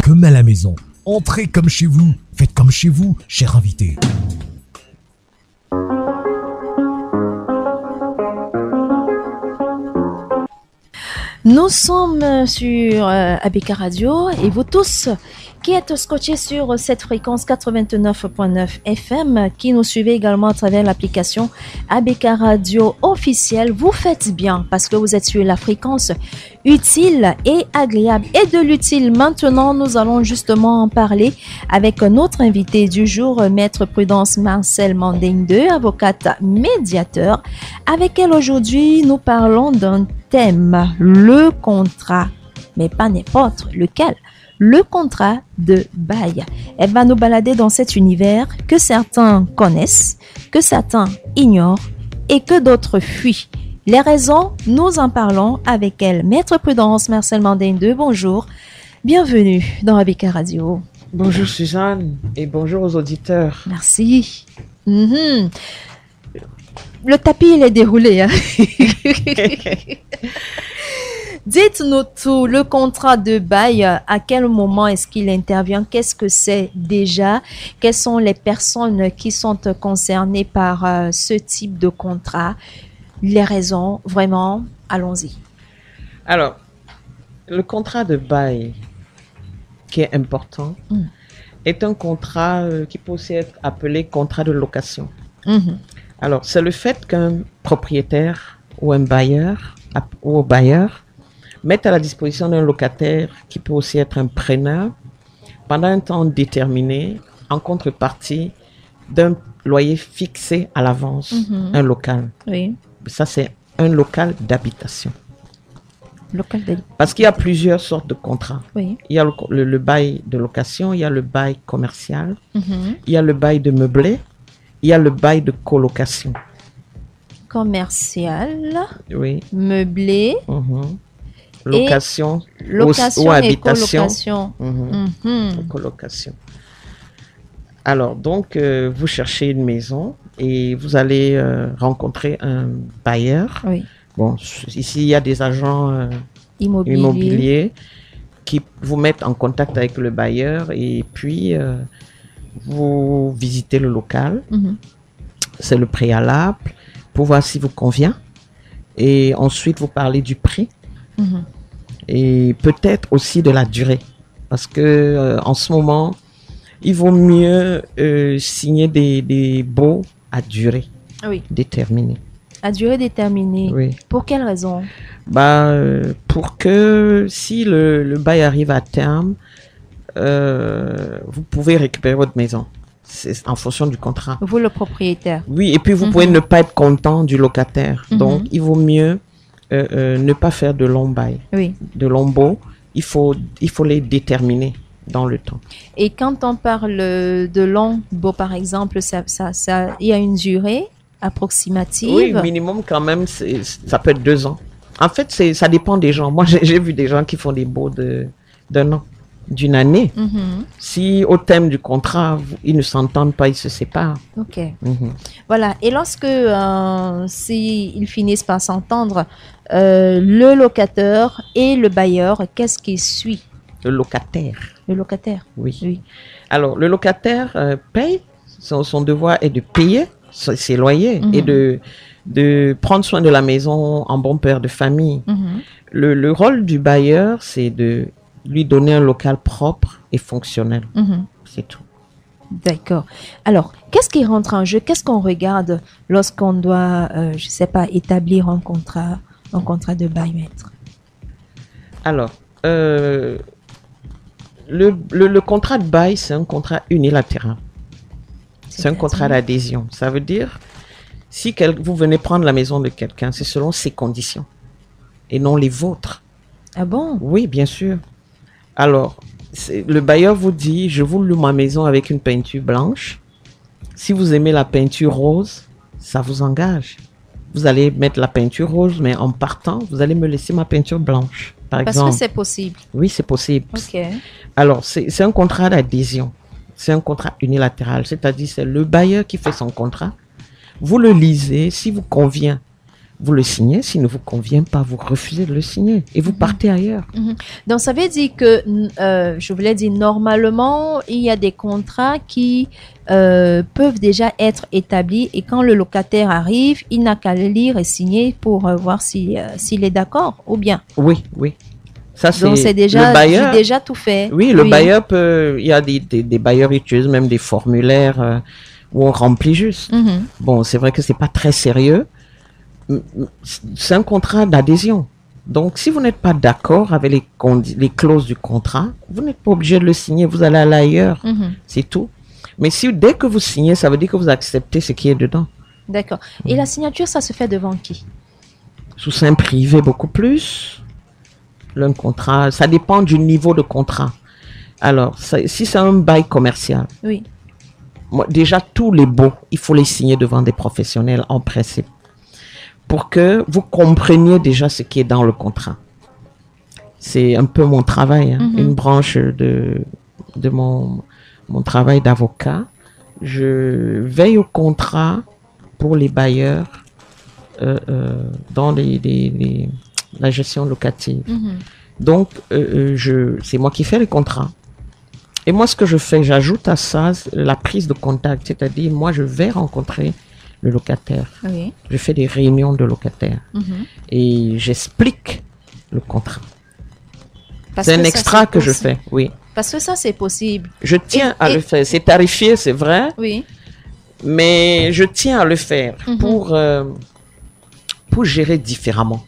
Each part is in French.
comme à la maison. Entrez comme chez vous, faites comme chez vous, cher invité. Nous sommes sur ABK Radio et vous tous qui êtes scotchés sur cette fréquence 89.9 FM, qui nous suivez également à travers l'application ABK Radio officielle, vous faites bien parce que vous êtes sur la fréquence utile et agréable. Et de l'utile, maintenant, nous allons justement en parler avec notre invité du jour, Maître Prudence Marcel Manding II, avocate médiateur. Avec elle aujourd'hui, nous parlons d'un thème, le contrat, mais pas n'importe lequel. Le contrat de bail. Elle va nous balader dans cet univers que certains connaissent, que certains ignorent et que d'autres fuient. Les raisons, nous en parlons avec elle. Maître Prudence Marcel Manding II, bonjour. Bienvenue dans ABK Radio. Bonjour Suzanne et bonjour aux auditeurs. Merci. Le tapis, il est déroulé. Hein? Dites-nous tout, le contrat de bail, à quel moment est-ce qu'il intervient? Qu'est-ce que c'est déjà? Quelles sont les personnes qui sont concernées par ce type de contrat? Les raisons, vraiment, allons-y. Alors, le contrat de bail, qui est important, est un contrat qui peut aussi être appelé contrat de location. Alors, c'est le fait qu'un propriétaire ou un bailleur mettre à la disposition d'un locataire, qui peut aussi être un preneur, pendant un temps déterminé, en contrepartie d'un loyer fixé à l'avance, un local. Oui. Ça, c'est un local d'habitation. Local d'habitation. Parce qu'il y a plusieurs sortes de contrats. Oui. Il y a le bail de location, il y a le bail commercial, il y a le bail de meublé, il y a le bail de colocation. Commercial, oui. Meublé, location ou habitation. Colocation. Alors, donc, vous cherchez une maison et vous allez rencontrer un bailleur. Oui. Bon, ici, il y a des agents immobiliers qui vous mettent en contact avec le bailleur et puis vous visitez le local. C'est le préalable pour voir si vous convient. Et ensuite, vous parlez du prix. Et peut-être aussi de la durée. Parce que en ce moment, il vaut mieux signer des baux à durée déterminée. À durée déterminée. Oui. Pour quelle raison? Pour que si le bail arrive à terme, vous pouvez récupérer votre maison. C'est en fonction du contrat. Vous, le propriétaire. Oui, et puis vous pouvez ne pas être content du locataire. Donc, il vaut mieux ne pas faire de long bail, de long baux. Il faut les déterminer dans le temps. Et quand on parle de long baux, par exemple, il y a une durée approximative? Oui, minimum quand même, ça peut être 2 ans. En fait, ça dépend des gens. Moi, j'ai vu des gens qui font des baux d'un an, d'une année. Si au terme du contrat, ils ne s'entendent pas, ils se séparent. Ok. Voilà. Et lorsque s'ils finissent par s'entendre, le locataire et le bailleur, qu'est-ce qui suit? Le locataire. Le locataire. Oui. Alors, le locataire paye. Son devoir est de payer ses loyers et de prendre soin de la maison en bon père de famille. Le rôle du bailleur, c'est de lui donner un local propre et fonctionnel. C'est tout. D'accord. Alors, qu'est-ce qui rentre en jeu? Qu'est-ce qu'on regarde lorsqu'on doit, je ne sais pas, établir un contrat de bail, maître? Alors, le contrat de bail, c'est un contrat unilatéral. C'est un contrat d'adhésion. Ça veut dire, si vous venez prendre la maison de quelqu'un, c'est selon ses conditions et non les vôtres. Ah bon? Oui, bien sûr. Alors, le bailleur vous dit, je vous loue ma maison avec une peinture blanche. Si vous aimez la peinture rose, ça vous engage. Vous allez mettre la peinture rose, mais en partant, vous allez me laisser ma peinture blanche, par exemple. Parce que c'est possible. Oui, c'est possible. Ok. Alors, c'est un contrat d'adhésion. C'est un contrat unilatéral, c'est-à-dire c'est le bailleur qui fait son contrat. Vous le lisez, si vous convient, vous le signez. S'il ne vous convient pas, vous refusez de le signer et vous partez ailleurs. Donc, ça veut dire que, je voulais dire, normalement, il y a des contrats qui peuvent déjà être établis et quand le locataire arrive, il n'a qu'à le lire et signer pour voir s'il est d'accord ou bien. Oui. Ça, donc, c'est déjà, déjà tout fait. Oui, le bailleur peut... Il y a des bailleurs qui utilisent même des formulaires où on remplit juste. Bon, c'est vrai que c'est pas très sérieux. C'est un contrat d'adhésion. Donc, si vous n'êtes pas d'accord avec les clauses du contrat, vous n'êtes pas obligé de le signer. Vous allez aller ailleurs. C'est tout. Mais dès que vous signez, ça veut dire que vous acceptez ce qui est dedans. D'accord. Et la signature, ça se fait devant qui? Sous seing privé, beaucoup plus. Le contrat, ça dépend du niveau de contrat. Alors, si c'est un bail commercial, déjà, tous les baux, il faut les signer devant des professionnels en principe. Pour que vous compreniez déjà ce qui est dans le contrat. C'est un peu mon travail, une branche de mon travail d'avocat. Je veille au contrat pour les bailleurs dans la gestion locative. Donc, c'est moi qui fais les contrats. Et moi, ce que je fais, j'ajoute à ça la prise de contact, c'est-à-dire moi, je vais rencontrer le locataire. Je fais des réunions de locataires et j'explique le contrat. C'est un extra que je fais, oui. Parce que ça, c'est possible. Je tiens à le faire. C'est tarifié, c'est vrai. Oui. Mais je tiens à le faire pour gérer différemment.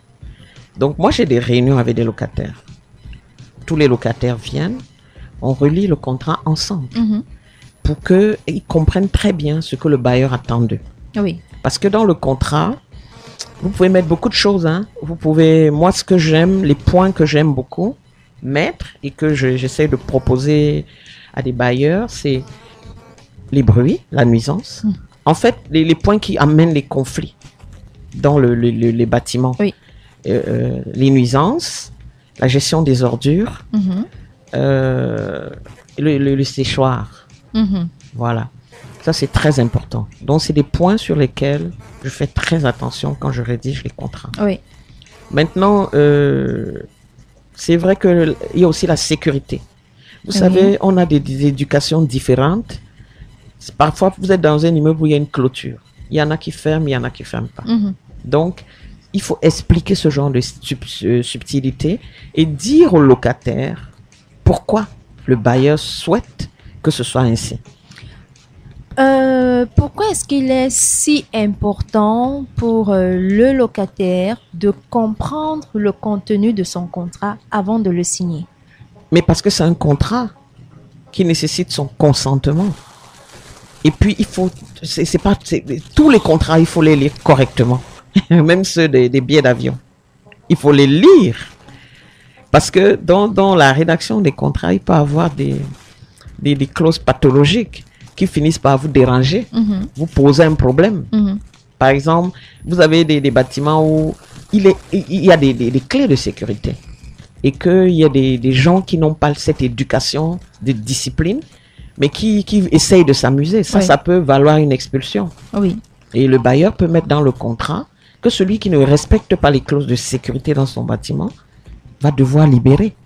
Donc, moi, j'ai des réunions avec des locataires. Tous les locataires viennent, on relit le contrat ensemble pour qu'ils comprennent très bien ce que le bailleur attend d'eux. Oui. Parce que dans le contrat, vous pouvez mettre beaucoup de choses. Vous pouvez, moi, ce que j'aime, les points que j'aime beaucoup mettre et que j'essaie de proposer à des bailleurs, c'est les bruits, la nuisance. En fait, les points qui amènent les conflits dans les bâtiments. Oui. Les nuisances, la gestion des ordures, le séchoir. Voilà. Ça, c'est très important. Donc, c'est des points sur lesquels je fais très attention quand je rédige les contrats. Oui. Maintenant, c'est vrai qu'il y a aussi la sécurité. Vous savez, on a des éducations différentes. Parfois, vous êtes dans un immeuble où il y a une clôture. Il y en a qui ferment, il y en a qui ne ferment pas. Donc, il faut expliquer ce genre de subtilité et dire au locataire pourquoi le bailleur souhaite que ce soit ainsi. Pourquoi est-ce qu'il est si important pour le locataire de comprendre le contenu de son contrat avant de le signer? Mais parce que c'est un contrat qui nécessite son consentement. Et puis, tous les contrats, il faut les lire correctement. Même ceux des billets d'avion. Il faut les lire. Parce que dans la rédaction des contrats, il peut y avoir des clauses pathologiques qui finissent par vous déranger, vous poser un problème. Par exemple, vous avez des bâtiments où il y a des clés de sécurité et qu'il y a des gens qui n'ont pas cette éducation de discipline, mais qui essayent de s'amuser. Ça peut valoir une expulsion. Oui. Et le bailleur peut mettre dans le contrat que celui qui ne respecte pas les clauses de sécurité dans son bâtiment va devoir libérer.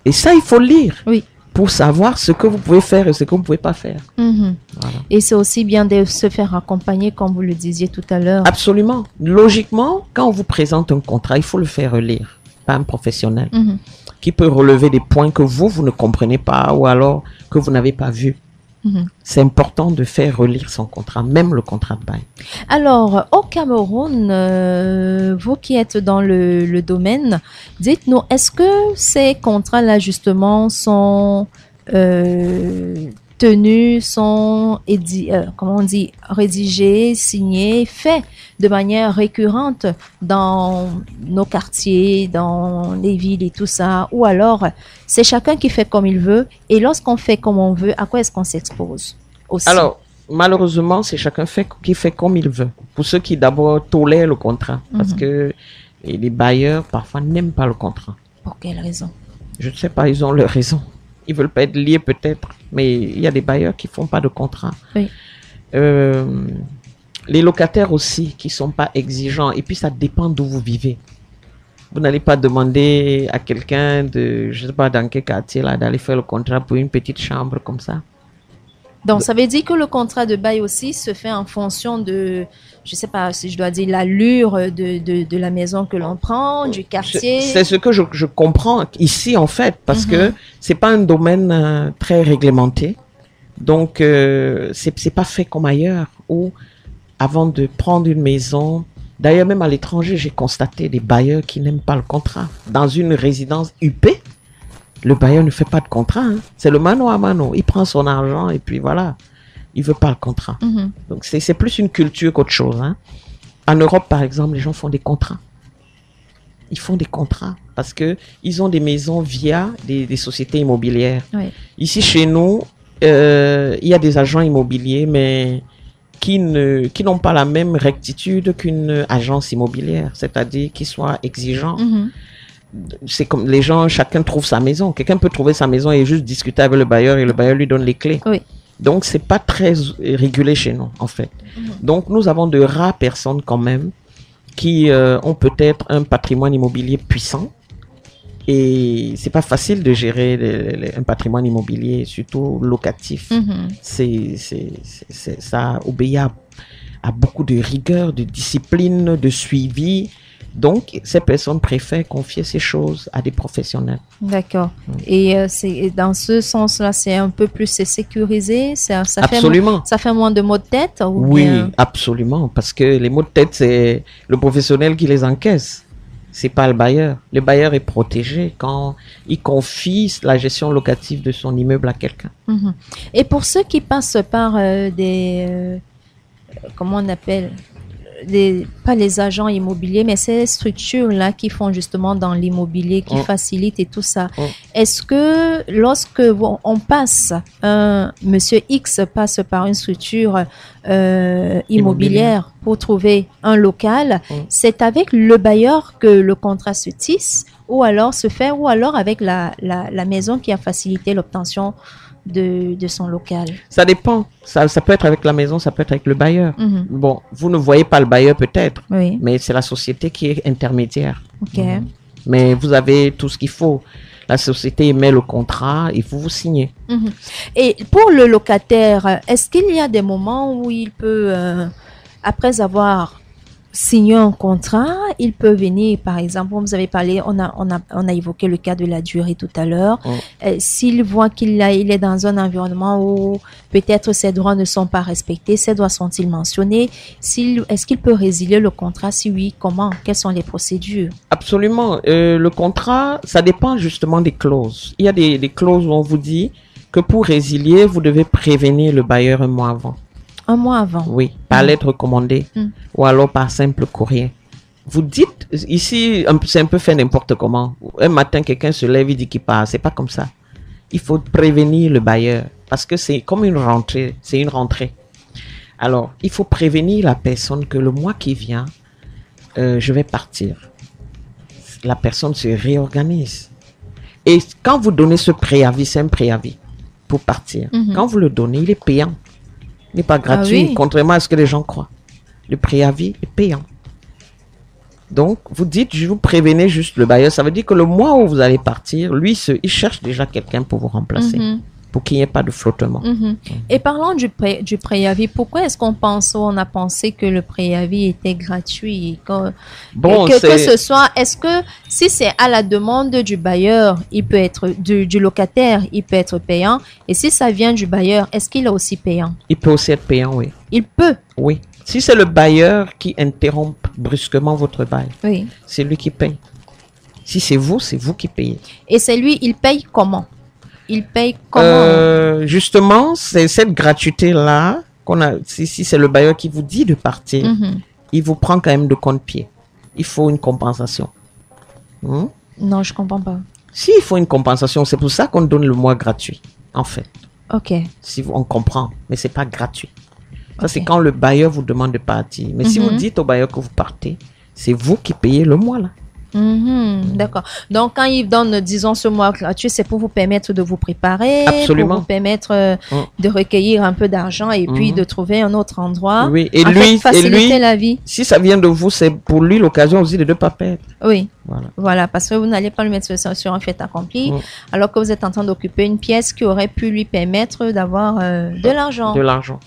Et ça, il faut lire. Oui. Pour savoir ce que vous pouvez faire et ce que vous ne pouvez pas faire. Voilà. Et c'est aussi bien de se faire accompagner, comme vous le disiez tout à l'heure. Absolument. Logiquement, quand on vous présente un contrat, il faut le faire lire par un professionnel qui peut relever des points que vous ne comprenez pas ou alors que vous n'avez pas vus. C'est important de faire relire son contrat, même le contrat de bail. Alors, au Cameroun, vous qui êtes dans le domaine, dites-nous, est-ce que ces contrats-là, justement, sont tenus, sont rédigés, signés, faits de manière récurrente dans nos quartiers, dans les villes et tout ça, ou alors c'est chacun qui fait comme il veut, et lorsqu'on fait comme on veut, à quoi est-ce qu'on s'expose aussi? Alors, malheureusement, c'est chacun qui fait comme il veut. Pour ceux qui d'abord tolèrent le contrat, parce que les bailleurs parfois n'aiment pas le contrat. Pour quelle raison? Je ne sais pas, ils ont leur raison. Ils veulent pas être liés peut-être, mais il y a des bailleurs qui font pas de contrat. Oui. Les locataires aussi qui sont pas exigeants. Et puis, ça dépend d'où vous vivez. Vous n'allez pas demander à quelqu'un de, je sais pas dans quel quartier là, d'aller faire le contrat pour une petite chambre comme ça. Donc, ça veut dire que le contrat de bail aussi se fait en fonction de, je sais pas si je dois dire, l'allure de la maison que l'on prend, du quartier. C'est ce que je comprends ici, en fait, parce que c'est pas un domaine très réglementé. Donc, c'est pas fait comme ailleurs, où avant de prendre une maison, d'ailleurs, même à l'étranger, j'ai constaté des bailleurs qui n'aiment pas le contrat. Dans une résidence UP, le bailleur ne fait pas de contrat. Hein. C'est le mano à mano. Il prend son argent et puis voilà. Il veut pas le contrat. Donc, c'est plus une culture qu'autre chose. Hein. En Europe, par exemple, les gens font des contrats. Ils font des contrats parce que ils ont des maisons via des sociétés immobilières. Oui. Ici, chez nous, il y a des agents immobiliers, mais qui n'ont pas la même rectitude qu'une agence immobilière, c'est-à-dire qu'ils soient exigeants. C'est comme les gens, chacun trouve sa maison. Quelqu'un peut trouver sa maison et juste discuter avec le bailleur et le bailleur lui donne les clés. Oui. Donc, c'est pas très régulé chez nous, en fait. Donc, nous avons de rares personnes quand même qui ont peut-être un patrimoine immobilier puissant. Et c'est pas facile de gérer un patrimoine immobilier, surtout locatif. Ça obéit à beaucoup de rigueur, de discipline, de suivi. Donc, ces personnes préfèrent confier ces choses à des professionnels. D'accord. Et dans ce sens-là, c'est un peu plus sécurisé. Absolument. Ça fait moins de maux de tête Oui, absolument. Parce que les maux de tête, c'est le professionnel qui les encaisse. C'est pas le bailleur. Le bailleur est protégé quand il confie la gestion locative de son immeuble à quelqu'un. Et pour ceux qui passent par comment on appelle, pas les agents immobiliers, mais ces structures-là qui font justement dans l'immobilier, qui facilitent et tout ça. Est-ce que lorsque on passe, Monsieur X passe par une structure immobilière pour trouver un local, c'est avec le bailleur que le contrat se tisse ou alors se fait, ou alors avec la maison qui a facilité l'obtention de son local? Ça dépend. Ça peut être avec la maison, ça peut être avec le bailleur. Bon, vous ne voyez pas le bailleur peut-être, mais c'est la société qui est intermédiaire. Mais vous avez tout ce qu'il faut. La société émet le contrat et vous signez. Et pour le locataire, est-ce qu'il y a des moments où il peut, après avoir signer un contrat, il peut venir, par exemple, vous avez parlé, on a évoqué le cas de la durée tout à l'heure. S'il voit il est dans un environnement où peut-être ses droits ne sont pas respectés, ses droits sont-ils mentionnés? Est-ce qu'il peut résilier le contrat? Si oui, comment? Quelles sont les procédures? Absolument. Le contrat, ça dépend justement des clauses. Il y a des clauses où on vous dit que pour résilier, vous devez prévenir le bailleur un mois avant. Un mois avant? Oui, par lettre recommandée ou alors par simple courrier. Vous dites, ici, c'est un peu fait n'importe comment. Un matin, quelqu'un se lève, il dit qu'il part. C'est pas comme ça. Il faut prévenir le bailleur parce que c'est comme une rentrée. C'est une rentrée. Alors, il faut prévenir la personne que le mois qui vient, je vais partir. La personne se réorganise. Et quand vous donnez ce préavis, c'est un préavis pour partir. Quand vous le donnez, il est payant. Il n'est pas gratuit, contrairement à ce que les gens croient. Le préavis est payant. Donc, vous dites, je vous prévenez juste le bailleur. Ça veut dire que le mois où vous allez partir, lui, il cherche déjà quelqu'un pour vous remplacer, pour qu'il n'y ait pas de flottement. Et parlons du préavis. Pourquoi est-ce on a pensé que le préavis était gratuit? Que ce soit, est-ce que si c'est à la demande du bailleur, il peut être du locataire, il peut être payant. Et si ça vient du bailleur, est-ce qu'il est aussi payant? Il peut aussi être payant, oui. Il peut? Oui. Si c'est le bailleur qui interrompt brusquement votre bail, c'est lui qui paye. Si c'est vous qui payez. Et c'est lui, il paye comment? Il paye comment? Justement, c'est cette gratuité-là qu'on a. Si c'est le bailleur qui vous dit de partir, il vous prend quand même de compte-pied. Il faut une compensation. Non, je comprends pas. Si, il faut une compensation. C'est pour ça qu'on donne le mois gratuit, en fait. Ok. Si on comprend, mais c'est pas gratuit. Ça, c'est quand le bailleur vous demande de partir. Mais si vous dites au bailleur que vous partez, c'est vous qui payez le mois, là. D'accord. Donc, quand ils donnent, disons, ce mois gratuit, c'est pour vous permettre de vous préparer, Absolument. pour vous permettre de recueillir un peu d'argent et puis de trouver un autre endroit. Oui, et lui, faciliter la vie. Si ça vient de vous, c'est pour lui l'occasion aussi de ne pas perdre. Oui. Voilà, parce que vous n'allez pas le mettre sur un fait accompli, alors que vous êtes en train d'occuper une pièce qui aurait pu lui permettre d'avoir de l'argent. De l'argent.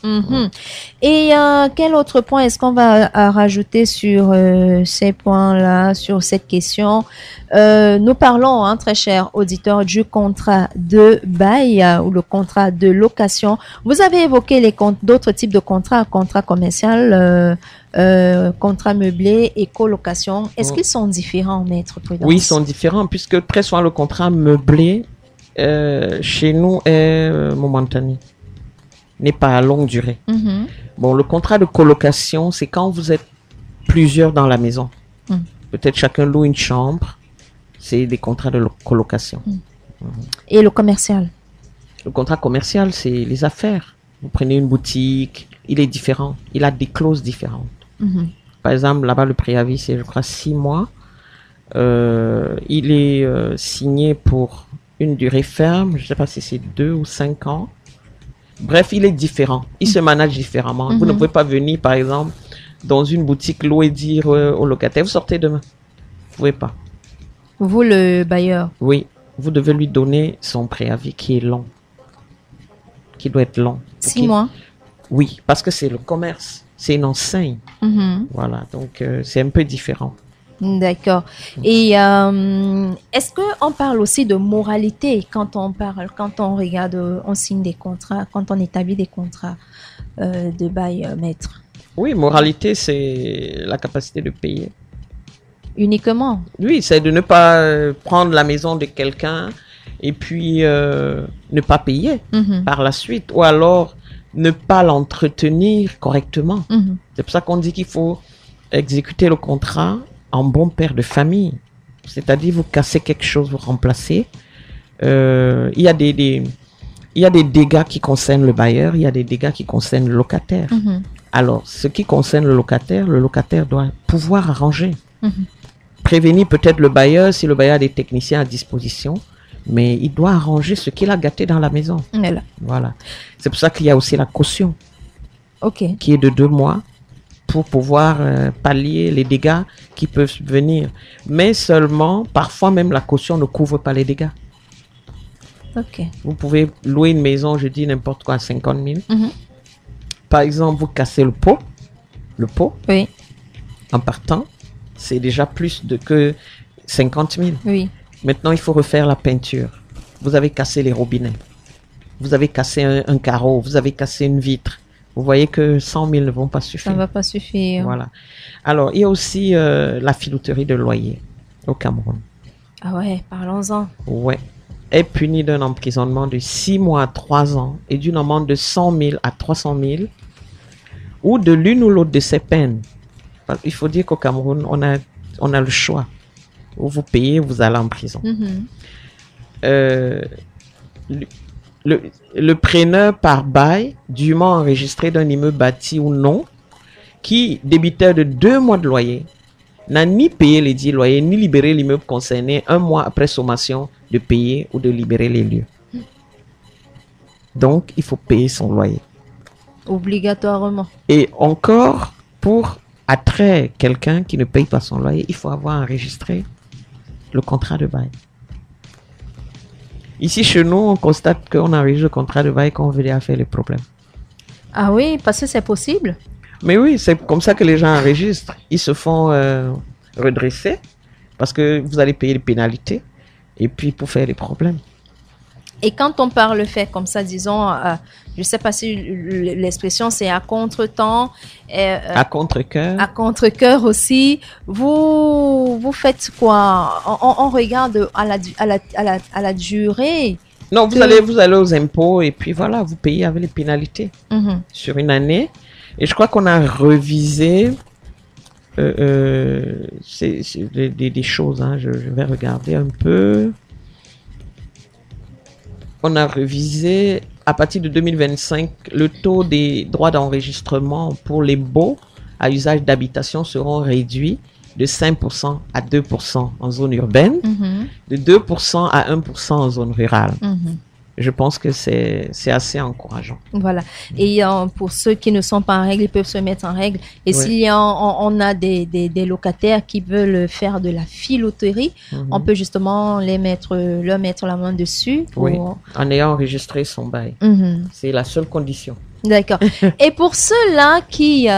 Et quel autre point est-ce qu'on va rajouter sur ces points-là, sur cette question? Nous parlons, très chers auditeurs, du contrat de bail ou le contrat de location. Vous avez évoqué d'autres types de contrats, contrat commercial, contrat meublé et colocation. Est-ce qu'ils sont différents, Maître Prudence? Oui, ils sont différents puisque très souvent le contrat meublé chez nous est momentané, n'est pas à longue durée. Bon, le contrat de colocation, c'est quand vous êtes plusieurs dans la maison. Peut-être chacun loue une chambre. C'est des contrats de colocation. Et le commercial? Le contrat commercial, c'est les affaires. Vous prenez une boutique, il est différent. Il a des clauses différentes. Par exemple, là-bas, le préavis, c'est, je crois, 6 mois. Il est signé pour une durée ferme. Je ne sais pas si c'est 2 ou 5 ans. Bref, il est différent. Il se manage différemment. Vous ne pouvez pas venir, par exemple, dans une boutique louer et dire au locataire, vous sortez demain. Vous ne pouvez pas. Vous, le bailleur? Oui. Vous devez lui donner son préavis qui est long. Qui doit être long. 6 mois? Oui, parce que c'est le commerce. C'est une enseigne. Voilà, donc c'est un peu différent. D'accord. Et est-ce qu'on parle aussi de moralité quand on regarde, on signe des contrats, quand on établit des contrats de bail, maître? Oui, moralité, c'est la capacité de payer. Uniquement? Oui, c'est de ne pas prendre la maison de quelqu'un et puis ne pas payer par la suite. Ou alors ne pas l'entretenir correctement. C'est pour ça qu'on dit qu'il faut exécuter le contrat en bon père de famille. C'est-à-dire, vous cassez quelque chose, vous remplacez. Il y a des dégâts qui concernent le bailleur, il y a des dégâts qui concernent le locataire. Alors, ce qui concerne le locataire doit pouvoir arranger. Prévenir peut-être le bailleur si le bailleur a des techniciens à disposition, mais il doit arranger ce qu'il a gâté dans la maison. Voilà. C'est pour ça qu'il y a aussi la caution, qui est de 2 mois pour pouvoir pallier les dégâts qui peuvent venir. Mais seulement, parfois même la caution ne couvre pas les dégâts. Vous pouvez louer une maison, je dis n'importe quoi, à 50 000. Par exemple, vous cassez le pot, oui, en partant, c'est déjà plus que 50 000. Oui. Maintenant, il faut refaire la peinture. Vous avez cassé les robinets. Vous avez cassé un carreau. Vous avez cassé une vitre. Vous voyez que 100 000 ne vont pas suffire. Ça ne va pas suffire. Voilà. Alors, il y a aussi la filouterie de loyer au Cameroun. Ah ouais, parlons-en. Ouais. Est puni d'un emprisonnement de 6 mois à 3 ans et d'une amende de 100 000 à 300 000 ou de l'une ou l'autre de ces peines. Il faut dire qu'au Cameroun, on a le choix. Ou vous payez, vous allez en prison. Le preneur par bail, dûment enregistré d'un immeuble bâti ou non, qui, débiteur de 2 mois de loyer, n'a ni payé les 10 loyers, ni libéré l'immeuble concerné 1 mois après sommation de payer ou de libérer les lieux. Donc, il faut payer son loyer. Obligatoirement. Et encore, pour attraire quelqu'un qui ne paye pas son loyer, il faut avoir enregistré le contrat de bail. Ici, chez nous, on constate qu'on enregistre le contrat de bail quand on veut déjà faire les problèmes. Ah oui, parce que c'est possible. Mais oui, c'est comme ça que les gens enregistrent. Ils se font redresser parce que vous allez payer les pénalités et puis pour faire les problèmes. Et quand on parle fait comme ça, disons, je ne sais pas si l'expression c'est à contre-temps. À contre-cœur. À contre-cœur aussi. Vous faites quoi? On regarde à la durée. Non, vous allez aux impôts et puis voilà, vous payez avec les pénalités sur une année. Et je crois qu'on a revisé des choses. Hein, je vais regarder un peu. On a revisé, à partir de 2025, le taux des droits d'enregistrement pour les baux à usage d'habitation seront réduits de 5% à 2% en zone urbaine, de 2% à 1% en zone rurale. Je pense que c'est assez encourageant. Voilà. Et pour ceux qui ne sont pas en règle, ils peuvent se mettre en règle. Et si on a des locataires qui veulent faire de la filouterie, on peut justement leur mettre la main dessus. En ayant enregistré son bail. C'est la seule condition. D'accord. Et pour ceux-là qui,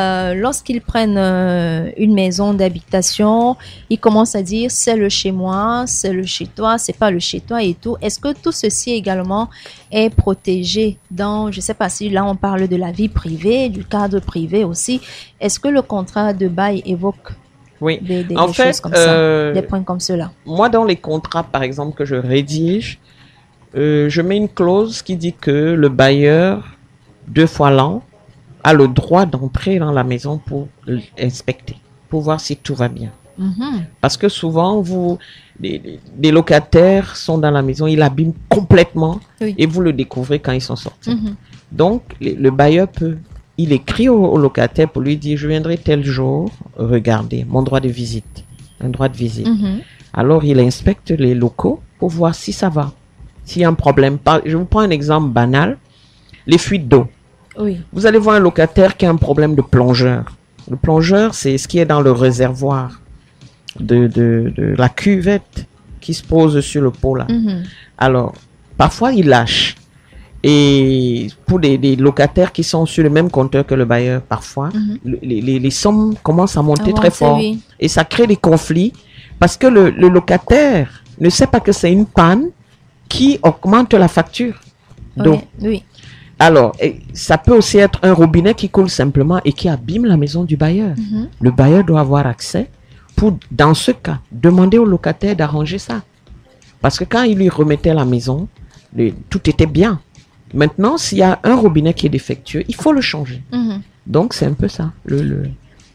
lorsqu'ils prennent une maison d'habitation, ils commencent à dire c'est le chez moi, c'est le chez toi, c'est pas le chez toi et tout. Est-ce que tout ceci également est protégé dans, je sais pas si là on parle de la vie privée, du cadre privé aussi. Est-ce que le contrat de bail évoque des choses comme ça, des points comme cela? Moi, dans les contrats, par exemple, que je rédige, je mets une clause qui dit que le bailleur 2 fois l'an, a le droit d'entrer dans la maison pour inspecter, pour voir si tout va bien. Parce que souvent, des locataires sont dans la maison, ils l'abîment complètement et vous le découvrez quand ils sont sortis. Donc, le bailleur il écrit au locataire pour lui dire, je viendrai tel jour, regardez, mon droit de visite, un droit de visite. Alors, il inspecte les locaux pour voir si ça va, s'il y a un problème. Je vous prends un exemple banal, les fuites d'eau. Vous allez voir un locataire qui a un problème de plongeur. Le plongeur, c'est ce qui est dans le réservoir de la cuvette qui se pose sur le pot là. Alors, parfois, il lâche. Et pour des locataires qui sont sur le même compteur que le bailleur, parfois, les sommes commencent à monter très fort. Et ça crée des conflits parce que le locataire ne sait pas que c'est une panne qui augmente la facture d'eau. Alors, ça peut aussi être un robinet qui coule simplement et qui abîme la maison du bailleur. Le bailleur doit avoir accès pour, dans ce cas, demander au locataire d'arranger ça. Parce que quand il lui remettait la maison, tout était bien. Maintenant, s'il y a un robinet qui est défectueux, il faut le changer. Donc, c'est un peu ça.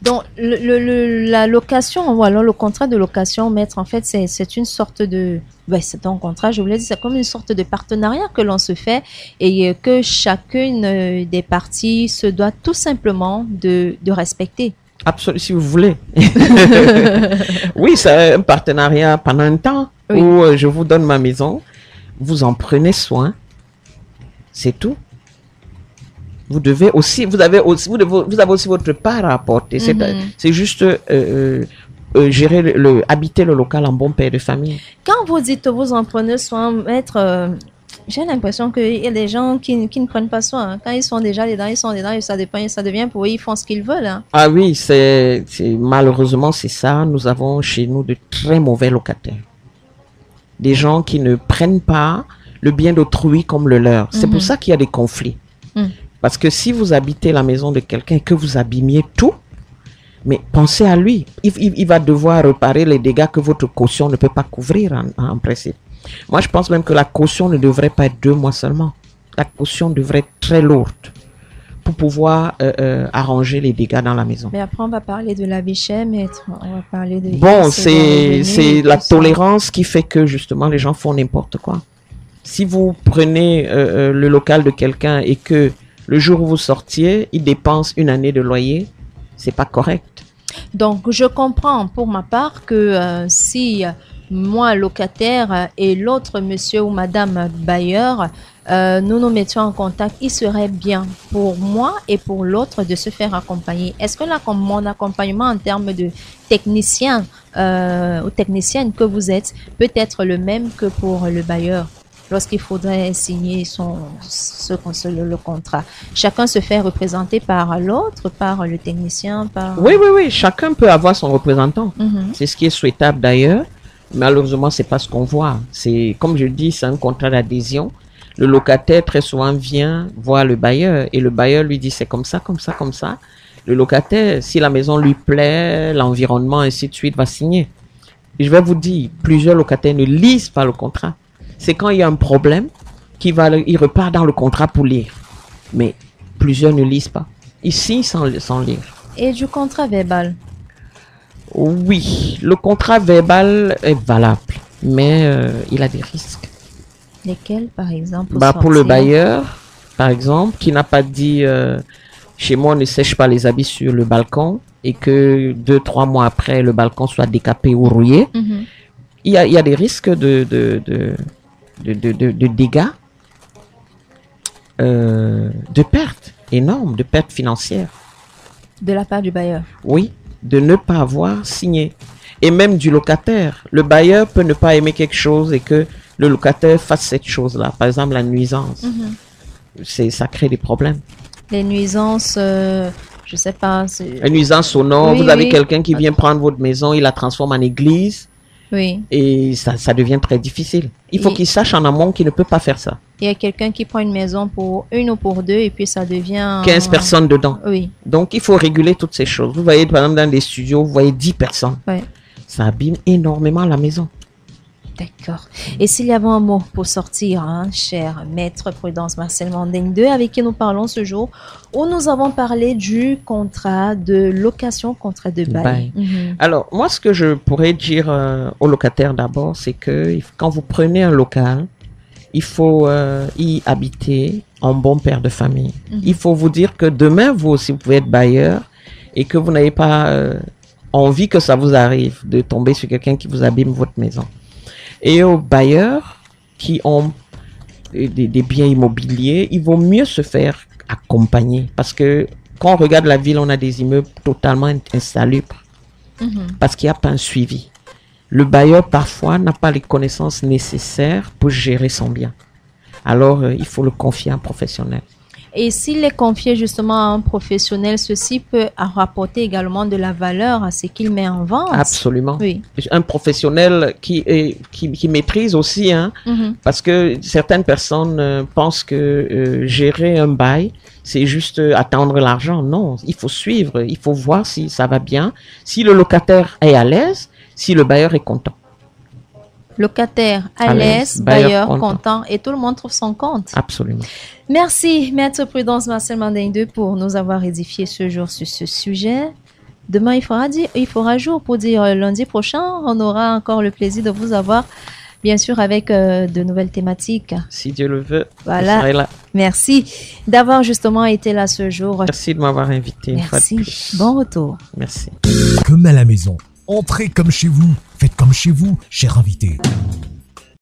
Donc, la location, ou alors le contrat de location, maître, en fait, c'est une sorte de... c'est un contrat, je voulais dire, c'est comme une sorte de partenariat que l'on se fait et que chacune des parties se doit tout simplement de respecter. Absolument, si vous voulez. Oui, c'est un partenariat pendant un temps où je vous donne ma maison, vous en prenez soin, c'est tout. Vous avez aussi votre part à apporter. C'est juste gérer habiter le local en bon père de famille. Quand vous dites vous en prenez soin, maître, j'ai l'impression qu'il y a des gens qui ne prennent pas soin. Quand ils sont déjà dedans, et ça devient pour eux, ils font ce qu'ils veulent. Hein. Ah oui, malheureusement c'est ça. Nous avons chez nous de très mauvais locataires. Des gens qui ne prennent pas le bien d'autrui comme le leur. C'est pour ça qu'il y a des conflits. Parce que si vous habitez la maison de quelqu'un et que vous abîmiez tout, mais pensez à lui. Il va devoir réparer les dégâts que votre caution ne peut pas couvrir en principe. Moi, je pense même que la caution ne devrait pas être 2 mois seulement. La caution devrait être très lourde pour pouvoir arranger les dégâts dans la maison. Mais après, on va parler de la vie chère, maître. On va parler de... Bon, c'est la tolérance qui fait que justement les gens font n'importe quoi. Si vous prenez le local de quelqu'un et que le jour où vous sortiez, il dépense 1 année de loyer, c'est pas correct. Donc, je comprends pour ma part que si moi, locataire, et l'autre monsieur ou madame bailleur, nous nous mettions en contact, il serait bien pour moi et pour l'autre de se faire accompagner. Est-ce que mon accompagnement en termes de technicien ou technicienne que vous êtes peut être le même que pour le bailleur? Lorsqu'il faudrait signer le contrat. Chacun se fait représenter par l'autre, par le technicien, par... Oui, chacun peut avoir son représentant. C'est ce qui est souhaitable d'ailleurs. Malheureusement, c'est pas ce qu'on voit. C'est, comme je dis, c'est un contrat d'adhésion. Le locataire, très souvent, vient voir le bailleur et le bailleur lui dit c'est comme ça, comme ça, comme ça. Le locataire, si la maison lui plaît, l'environnement, ainsi de suite, va signer. Et je vais vous dire, plusieurs locataires ne lisent pas le contrat. C'est quand il y a un problème il repart dans le contrat pour lire. Mais plusieurs ne lisent pas. Ici, sans lire. Et du contrat verbal? Oui, le contrat verbal est valable, mais il a des risques. Lesquels, par exemple? Pour le bailleur, par exemple, qui n'a pas dit chez moi on ne sèche pas les habits sur le balcon, et que 2-3 mois après, le balcon soit décapé ou rouillé, il y a des risques de dégâts, de pertes énormes, de pertes financières. De la part du bailleur. Oui, de ne pas avoir signé. Et même du locataire. Le bailleur peut ne pas aimer quelque chose et que le locataire fasse cette chose-là. Par exemple, la nuisance. Ça crée des problèmes. Les nuisances, je sais pas. Les nuisances sonores. Oui, vous avez quelqu'un qui vient prendre votre maison, il la transforme en église. Oui. Et ça devient très difficile. Il faut qu'il sache en amont qu'il ne peut pas faire ça. Il y a quelqu'un qui prend une maison pour une ou pour deux et puis ça devient... 15 personnes dedans. Oui. Donc, il faut réguler toutes ces choses. Vous voyez, par exemple, dans des studios, vous voyez 10 personnes. Oui. Ça abîme énormément la maison. D'accord. Et s'il y avait un mot pour sortir, cher maître Prudence Marcel Manding II, avec qui nous parlons ce jour, où nous avons parlé du contrat de location, contrat de bail. Alors, moi, ce que je pourrais dire aux locataires d'abord, c'est que quand vous prenez un local, il faut y habiter en bon père de famille. Il faut vous dire que demain, vous aussi, vous pouvez être bailleur et que vous n'avez pas envie que ça vous arrive de tomber sur quelqu'un qui vous abîme votre maison. Et aux bailleurs qui ont des biens immobiliers, il vaut mieux se faire accompagner. Parce que quand on regarde la ville, on a des immeubles totalement insalubres. Parce qu'il n'y a pas un suivi. Le bailleur, parfois, n'a pas les connaissances nécessaires pour gérer son bien. Alors, il faut le confier à un professionnel. Et s'il est confié justement à un professionnel, ceci peut rapporter également de la valeur à ce qu'il met en vente. Absolument. Oui. Un professionnel qui maîtrise aussi, parce que certaines personnes pensent que gérer un bail, c'est juste attendre l'argent. Non, il faut suivre, il faut voir si ça va bien, si le locataire est à l'aise, si le bailleur est content. Locataire à l'aise, bailleur content et tout le monde trouve son compte. Absolument. Merci, Maître Prudence Marcel Manding II, pour nous avoir édifié ce jour sur ce sujet. Demain, il fera jour pour dire lundi prochain, on aura encore le plaisir de vous avoir, bien sûr, avec de nouvelles thématiques. Si Dieu le veut, voilà. je serai là. Merci d'avoir justement été là ce jour. Merci de m'avoir invité. Merci. Bon retour. Merci. Comme à la maison. Entrez comme chez vous. Faites comme chez vous, cher invité.